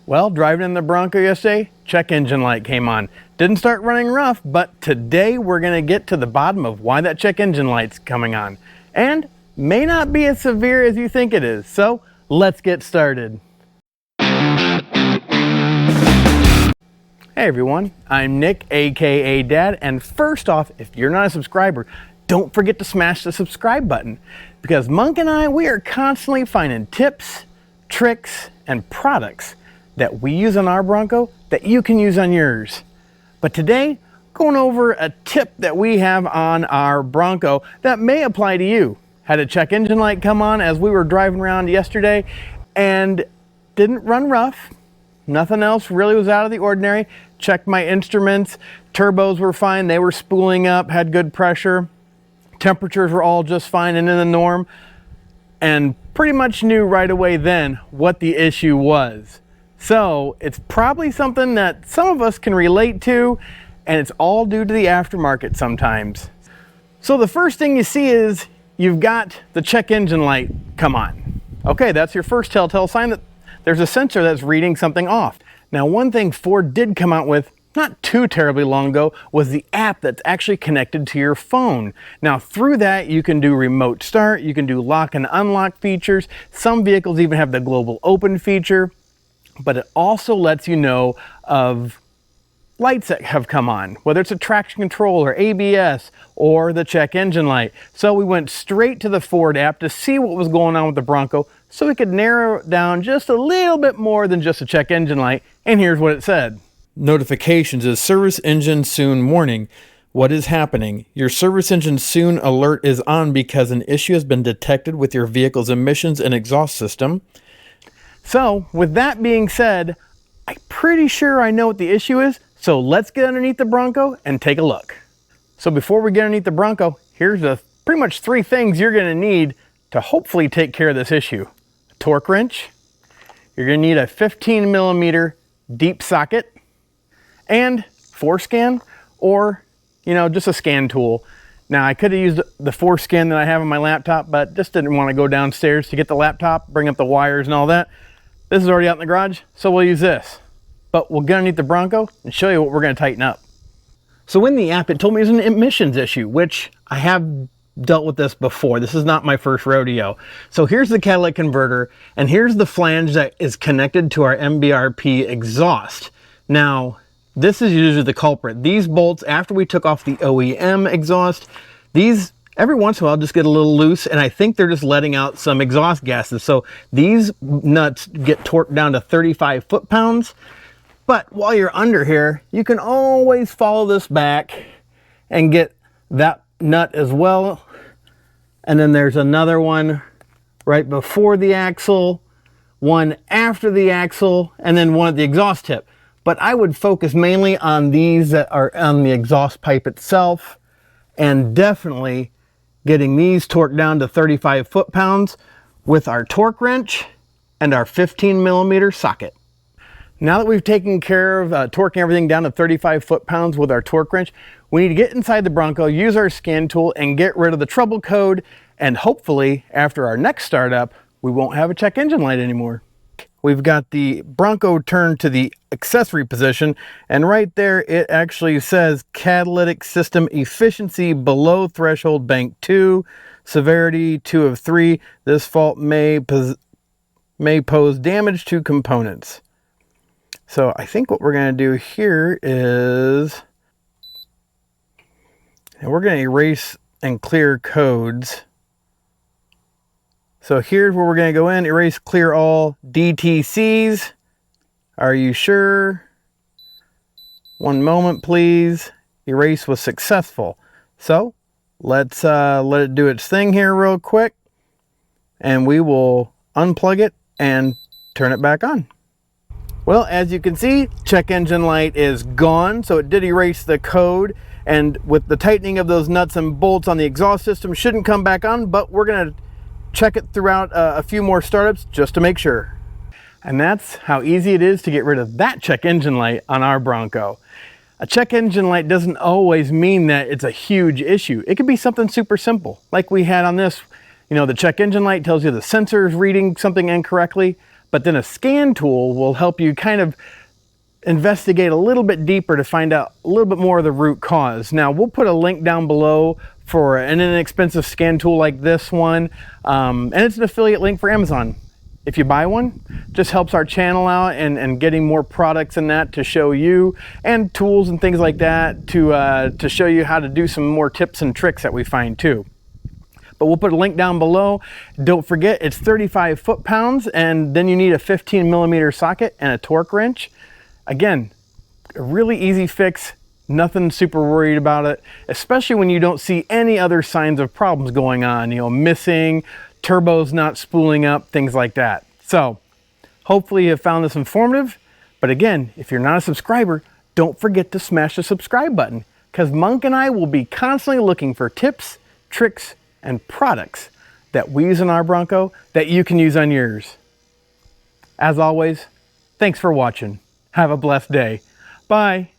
Well, driving in the Bronco yesterday, check engine light came on. Didn't start running rough, but today we're going to get to the bottom of why that check engine light's coming on. And may not be as severe as you think it is. So let's get started. Hey everyone, I'm Nick, aka Dad, and first off, if you're not a subscriber, don't forget to smash the subscribe button, because Monk and I, we are constantly finding tips, tricks, and products that we use on our Bronco that you can use on yours. But today, going over a tip that we have on our Bronco that may apply to you. Had a check engine light come on as we were driving around yesterday and didn't run rough. Nothing else really was out of the ordinary. Checked my instruments, turbos were fine, they were spooling up, had good pressure. Temperatures were all just fine and in the norm, and pretty much knew right away then what the issue was. So it's probably something that some of us can relate to, and it's all due to the aftermarket sometimes. So the first thing you see is you've got the check engine light come on. Okay, that's your first telltale sign that there's a sensor that's reading something off. Now, one thing Ford did come out with not too terribly long ago was the app that's actually connected to your phone. Now, through that, you can do remote start, you can do lock and unlock features. Some vehicles even have the global open feature, but it also lets you know of lights that have come on, whether it's a traction control or ABS or the check engine light. So we went straight to the Ford app to see what was going on with the Bronco so we could narrow it down just a little bit more than just a check engine light. And here's what it said. Notifications is service engine soon warning. What is happening? Your service engine soon alert is on because an issue has been detected with your vehicle's emissions and exhaust system. So with that being said, I'm pretty sure I know what the issue is. So let's get underneath the Bronco and take a look. So before we get underneath the Bronco, here's the pretty much three things you're going to need to hopefully take care of this issue. A torque wrench, you're going to need a 15mm deep socket, and ForScan, or just a scan tool. Now I could have used the ForScan that I have on my laptop, but just didn't want to go downstairs to get the laptop, bring up the wires and all that. This is already out in the garage, so we'll use this. But we'll get underneath the Bronco and show you what we're going to tighten up. So in the app, it told me it was an emissions issue, which I have dealt with this before. This is not my first rodeo. So here's the catalytic converter, and here's the flange that is connected to our MBRP exhaust. Now, this is usually the culprit. These bolts, after we took off the OEM exhaust, these every once in a while just get a little loose, and I think they're just letting out some exhaust gases. So these nuts get torqued down to 35 foot-pounds. But while you're under here, you can always follow this back and get that nut as well. And then there's another one right before the axle, one after the axle, and then one at the exhaust tip. But I would focus mainly on these that are on the exhaust pipe itself, and definitely getting these torqued down to 35 foot-pounds with our torque wrench and our 15mm socket. Now that we've taken care of torquing everything down to 35 foot-pounds with our torque wrench, we need to get inside the Bronco, use our scan tool, and get rid of the trouble code, and hopefully, after our next startup, we won't have a check engine light anymore. We've got the Bronco turned to the accessory position, and right there it actually says catalytic system efficiency below threshold bank 2, severity 2 of 3. This fault may pose damage to components. So I think what we're going to do here is we're going to erase and clear codes. So here's where we're going to go in, erase, clear all DTCs. Are you sure? One moment, please. Erase was successful. So let's let it do its thing here real quick, and we will unplug it and turn it back on. Well, as you can see, check engine light is gone, so it did erase the code, and with the tightening of those nuts and bolts on the exhaust system, shouldn't come back on, but we're going to check it throughout a few more startups just to make sure. And that's how easy it is to get rid of that check engine light on our Bronco. A check engine light doesn't always mean that it's a huge issue. It could be something super simple, like we had on this. The check engine light tells you the sensor is reading something incorrectly, but then a scan tool will help you kind of investigate a little bit deeper to find out a little bit more of the root cause. Now, we'll put a link down below for an inexpensive scan tool like this one, and it's an affiliate link for Amazon. If you buy one, just helps our channel out and getting more products and that to show you, and tools and things like that to show you how to do some more tips and tricks that we find too. But we'll put a link down below. Don't forget, it's 35 foot-pounds, and then you need a 15mm socket and a torque wrench. Again, a really easy fix, nothing super worried about it, especially when you don't see any other signs of problems going on, missing, turbos not spooling up, things like that. So hopefully you have found this informative. But again, if you're not a subscriber, don't forget to smash the subscribe button, because Monk and I will be constantly looking for tips, tricks, and products that we use in our Bronco that you can use on yours. As always, thanks for watching. Have a blessed day. Bye.